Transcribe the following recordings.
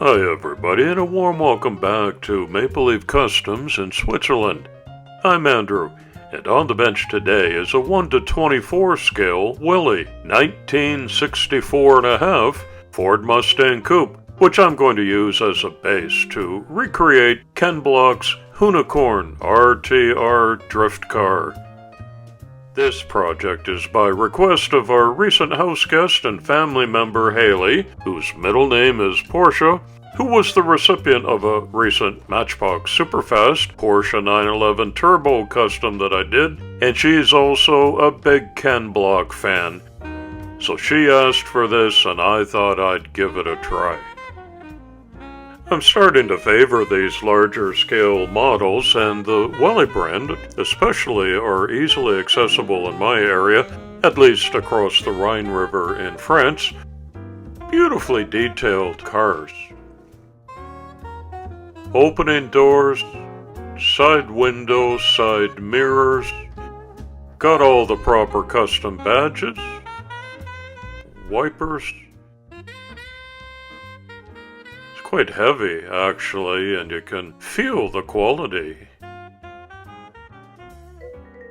Hi everybody, and a warm welcome back to Maple Leaf Customs in Switzerland. I'm Andrew, and on the bench today is a 1:24 scale Welly 1964.5 Ford Mustang Coupe, which I'm going to use as a base to recreate Ken Block's Hoonicorn RTR drift car. This project is by request of our recent house guest and family member Hailee, whose middle name is Porsche, who was the recipient of a recent Matchbox Superfast Porsche 911 Turbo custom that I did, and she's also a big Ken Block fan. So she asked for this, and I thought I'd give it a try. I'm starting to favor these larger scale models, and the Welly brand especially are easily accessible in my area, at least across the Rhine River in France. Beautifully detailed cars. Opening doors, side windows, side mirrors, got all the proper custom badges, wipers. Quite heavy, actually, and you can feel the quality.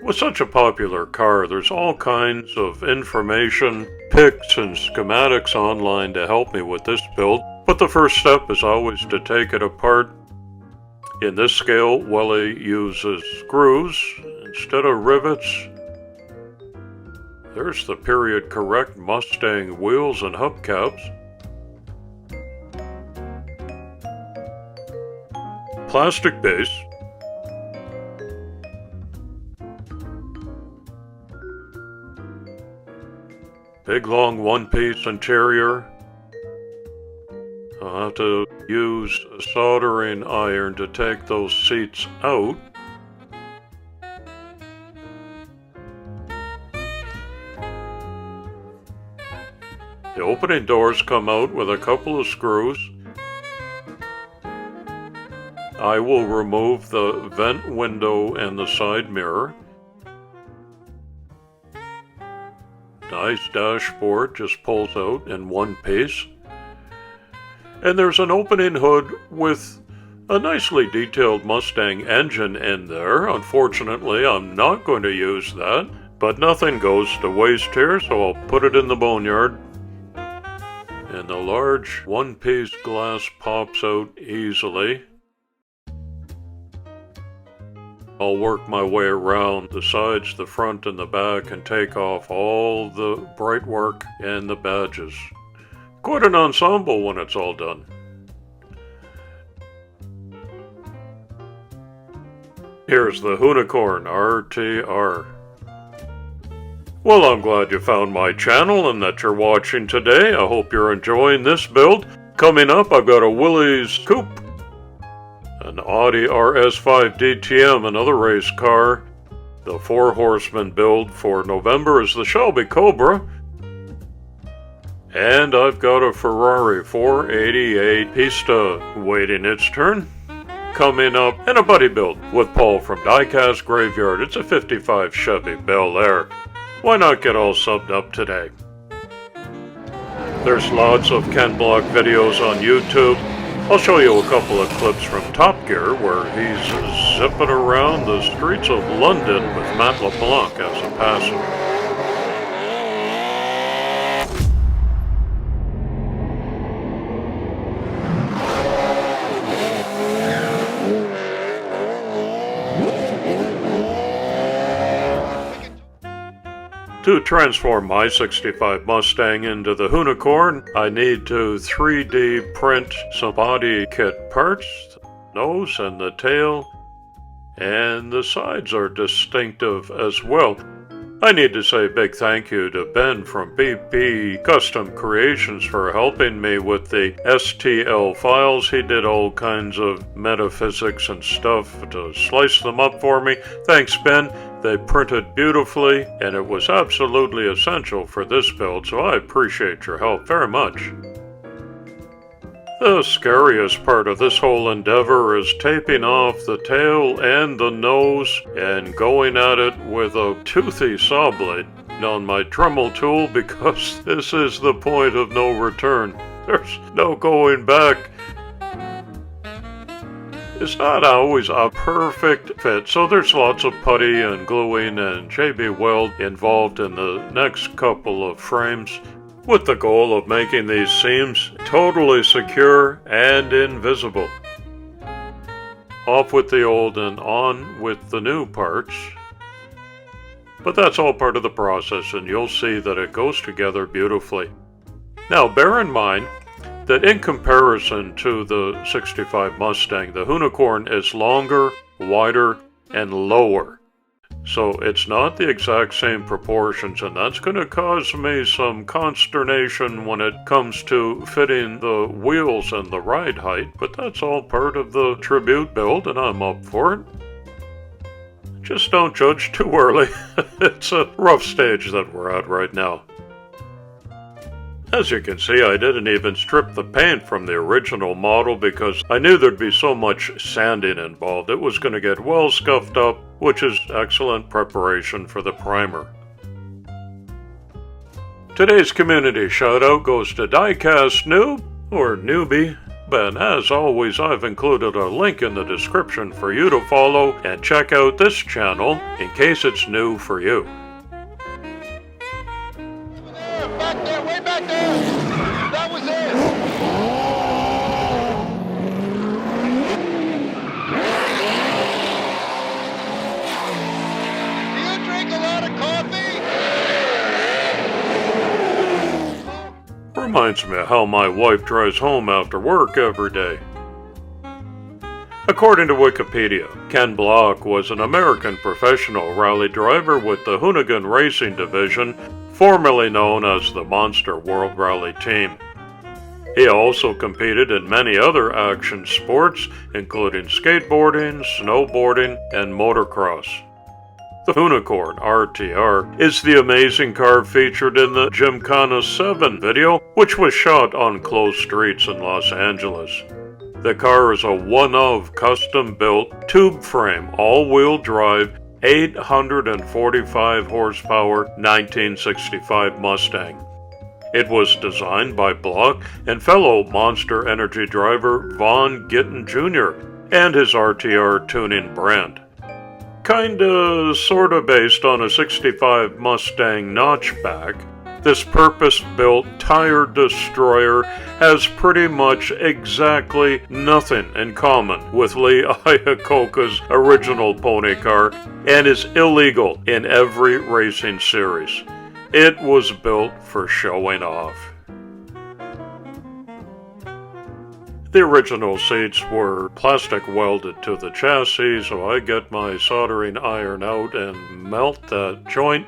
With such a popular car, there's all kinds of information, pics, and schematics online to help me with this build, but the first step is always to take it apart. In this scale, Welly uses screws instead of rivets. There's the period correct Mustang wheels and hubcaps. Plastic base, big long one-piece interior. I'll have to use a soldering iron to take those seats out. The opening doors come out with a couple of screws. I will remove the vent window and the side mirror. Nice dashboard just pulls out in one piece. And there's an opening hood with a nicely detailed Mustang engine in there. Unfortunately, I'm not going to use that, but nothing goes to waste here, so I'll put it in the boneyard. And the large one-piece glass pops out easily. I'll work my way around the sides, the front, and the back and take off all the bright work and the badges. Quite an ensemble when it's all done. Here's the Hoonicorn RTR. Well, I'm glad you found my channel and that you're watching today. I hope you're enjoying this build. Coming up, I've got a Willys Coupe, an Audi RS5 DTM, another race car. The 4-horseman build for November is the Shelby Cobra. And I've got a Ferrari 488 Pista waiting its turn. Coming up, and a buddy build with Paul from Diecast Graveyard. It's a 55 Chevy Bel Air. Why not get all subbed up today? There's lots of Ken Block videos on YouTube. I'll show you a couple of clips from Top Gear where he's zipping around the streets of London with Matt LeBlanc as a passenger. To transform my 65 Mustang into the Hoonicorn, I need to 3D print some body kit parts, the nose and the tail, and the sides are distinctive as well. I need to say a big thank you to Ben from BP Custom Creations for helping me with the STL files. He did all kinds of metaphysics and stuff to slice them up for me. Thanks, Ben. They printed beautifully, and it was absolutely essential for this build, so I appreciate your help very much. The scariest part of this whole endeavor is taping off the tail and the nose and going at it with a toothy saw blade on my Dremel tool, because this is the point of no return. There's no going back. is not always a perfect fit, so there's lots of putty and gluing and JB Weld involved in the next couple of frames, with the goal of making these seams totally secure and invisible. Off with the old and on with the new parts. But that's all part of the process, and you'll see that it goes together beautifully. Now, bear in mind that in comparison to the 65 Mustang, the Hoonicorn is longer, wider, and lower. So it's not the exact same proportions, and that's going to cause me some consternation when it comes to fitting the wheels and the ride height, but that's all part of the tribute build, and I'm up for it. Just don't judge too early. It's a rough stage that we're at right now. As you can see, I didn't even strip the paint from the original model because I knew there'd be so much sanding involved. It was going to get well scuffed up, which is excellent preparation for the primer. Today's community shout-out goes to Diecast Noob, or Newbie. And as always, I've included a link in the description for you to follow and check out this channel in case it's new for you. Back there, way back there! That was it! Do you drink a lot of coffee? Reminds me of how my wife drives home after work every day. According to Wikipedia, Ken Block was an American professional rally driver with the Hoonigan Racing Division, formerly known as the Monster World Rally Team. He also competed in many other action sports, including skateboarding, snowboarding, and motocross. The Hoonicorn RTR is the amazing car featured in the Gymkhana 7 video, which was shot on closed streets in Los Angeles. The car is a one-of custom-built tube frame, all-wheel drive, 845 horsepower 1965 Mustang. It was designed by Block and fellow Monster Energy driver Vaughn Gittin Jr. and his RTR tuning brand. Kinda sorta based on a 65 Mustang notchback, this purpose-built tire destroyer has pretty much exactly nothing in common with Lee Iacocca's original pony car and is illegal in every racing series. It was built for showing off. The original seats were plastic welded to the chassis, so I get my soldering iron out and melt that joint.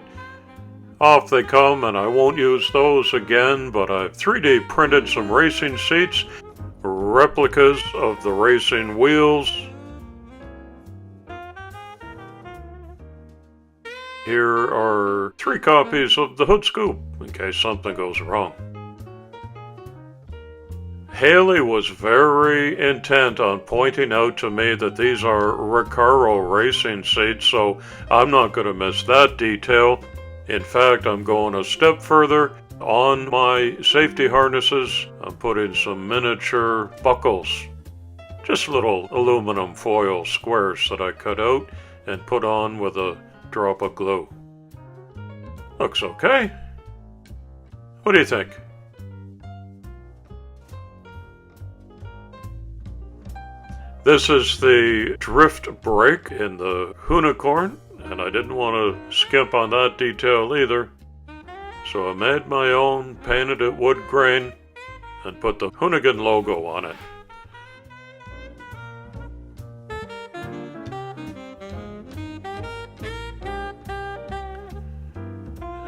Off they come, and I won't use those again, but I've 3D printed some racing seats, replicas of the racing wheels. Here are 3 copies of the hood scoop, in case something goes wrong. Hailee was very intent on pointing out to me that these are Recaro racing seats, so I'm not going to miss that detail. In fact, I'm going a step further. On my safety harnesses, I'm putting some miniature buckles. Just little aluminum foil squares that I cut out and put on with a drop of glue. Looks okay. What do you think? This is the drift brake in the Hoonicorn, and I didn't want to skimp on that detail either. So I made my own, painted it wood grain, and put the Hoonigan logo on it.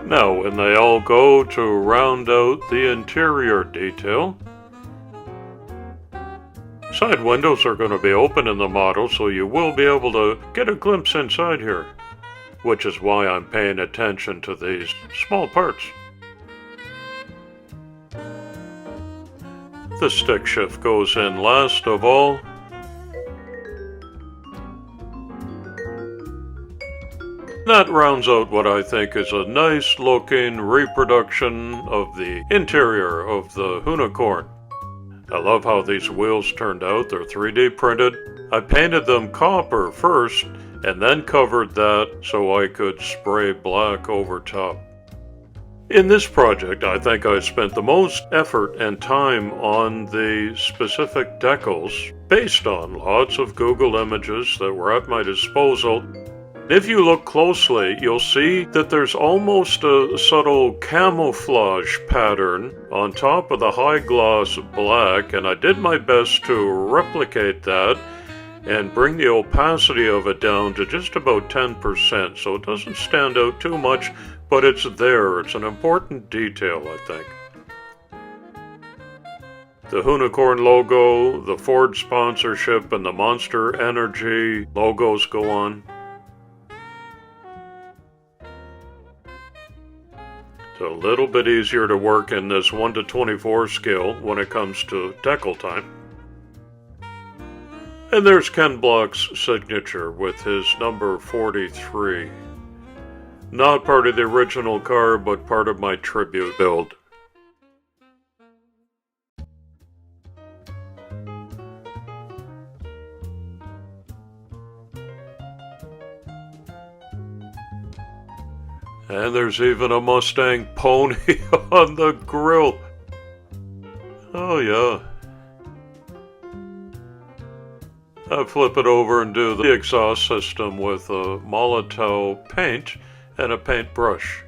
Now, when they all go to round out the interior detail, side windows are going to be open in the model, so you will be able to get a glimpse inside here, which is why I'm paying attention to these small parts. The stick shift goes in last of all. That rounds out what I think is a nice looking reproduction of the interior of the Hoonicorn. I love how these wheels turned out. They're 3D printed. I painted them copper first and then covered that so I could spray black over top. In this project, I think I spent the most effort and time on the specific decals based on lots of Google images that were at my disposal. If you look closely, you'll see that there's almost a subtle camouflage pattern on top of the high gloss black, and I did my best to replicate that and bring the opacity of it down to just about 10%, so it doesn't stand out too much, but it's there. It's an important detail, I think. The Hoonicorn logo, the Ford sponsorship, and the Monster Energy logos go on. It's a little bit easier to work in this 1:24 scale when it comes to decal time. And there's Ken Block's signature with his number 43. Not part of the original car, but part of my tribute build. And there's even a Mustang pony on the grill. Oh yeah. I flip it over and do the exhaust system with a Molotow paint and a paintbrush.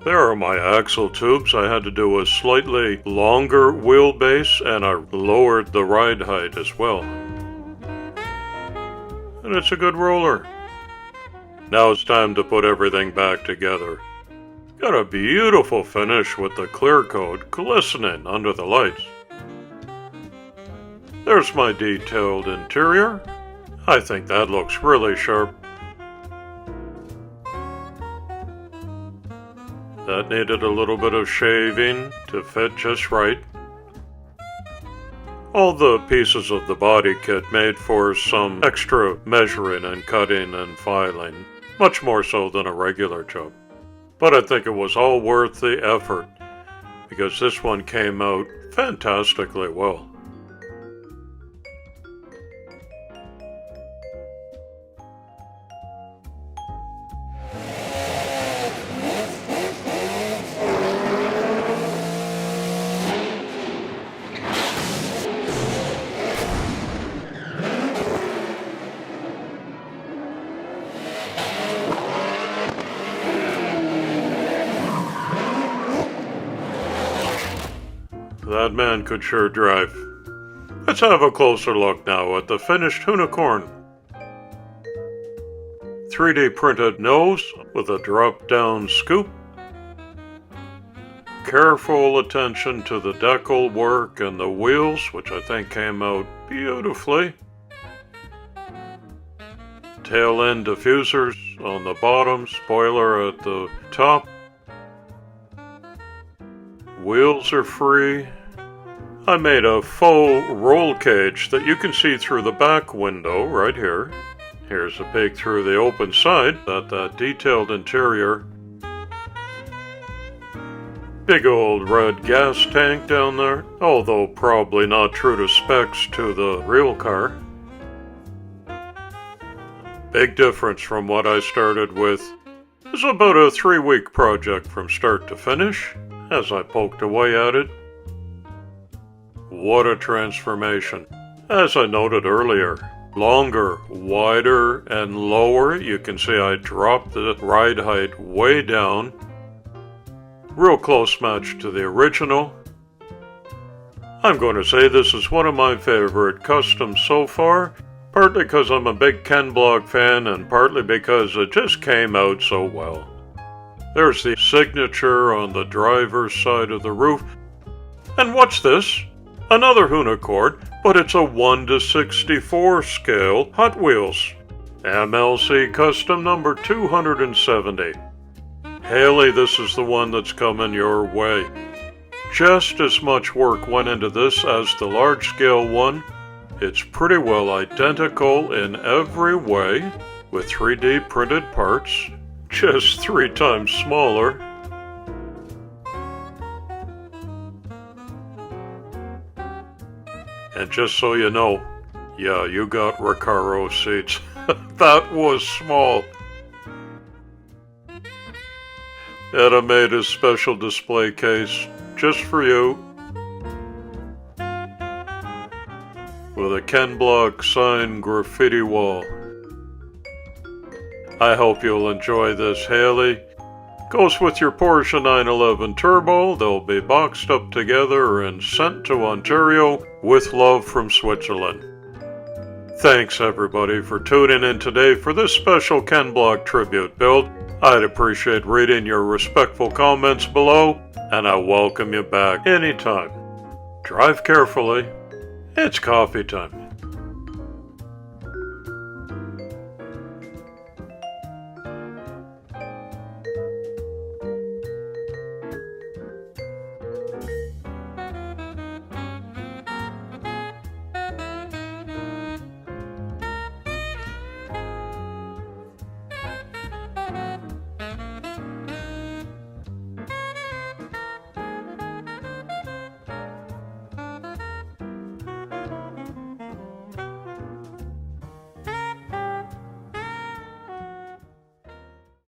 There are my axle tubes. I had to do a slightly longer wheelbase and I lowered the ride height as well. And it's a good roller. Now it's time to put everything back together. Got a beautiful finish with the clear coat glistening under the lights. There's my detailed interior. I think that looks really sharp. That needed a little bit of shaving to fit just right. All the pieces of the body kit made for some extra measuring and cutting and filing, much more so than a regular job. But I think it was all worth the effort, because this one came out fantastically well. That man could sure drive. Let's have a closer look now at the finished Hoonicorn. 3D printed nose with a drop-down scoop. Careful attention to the decal work and the wheels, which I think came out beautifully. Tail end diffusers on the bottom, spoiler at the top. Wheels are free. I made a faux roll cage that you can see through the back window right here. Here's a peek through the open side at that detailed interior. Big old red gas tank down there, although probably not true to specs to the real car. Big difference from what I started with. It was about a 3-week project from start to finish as I poked away at it. What a transformation. As I noted earlier, longer, wider, and lower. You can see I dropped the ride height way down. Real close match to the original. I'm going to say this is one of my favorite customs so far, partly because I'm a big Ken Block fan and partly because it just came out so well. There's the signature on the driver's side of the roof. And what's this? Another Hoonicorn, but it's a 1:64 scale Hot Wheels. MLC custom number 270. Hailee, this is the one that's coming your way. Just as much work went into this as the large scale one. It's pretty well identical in every way. with 3D printed parts, just 3 times smaller. And just so you know, yeah, you got Recaro seats. That was small. And I made a special display case just for you, with a Ken Block sign graffiti wall. I hope you'll enjoy this Hailee. Goes with your Porsche 911 Turbo. They'll be boxed up together and sent to Ontario with love from Switzerland. Thanks everybody for tuning in today for this special Ken Block tribute build. I'd appreciate reading your respectful comments below, and I welcome you back anytime. Drive carefully. It's coffee time.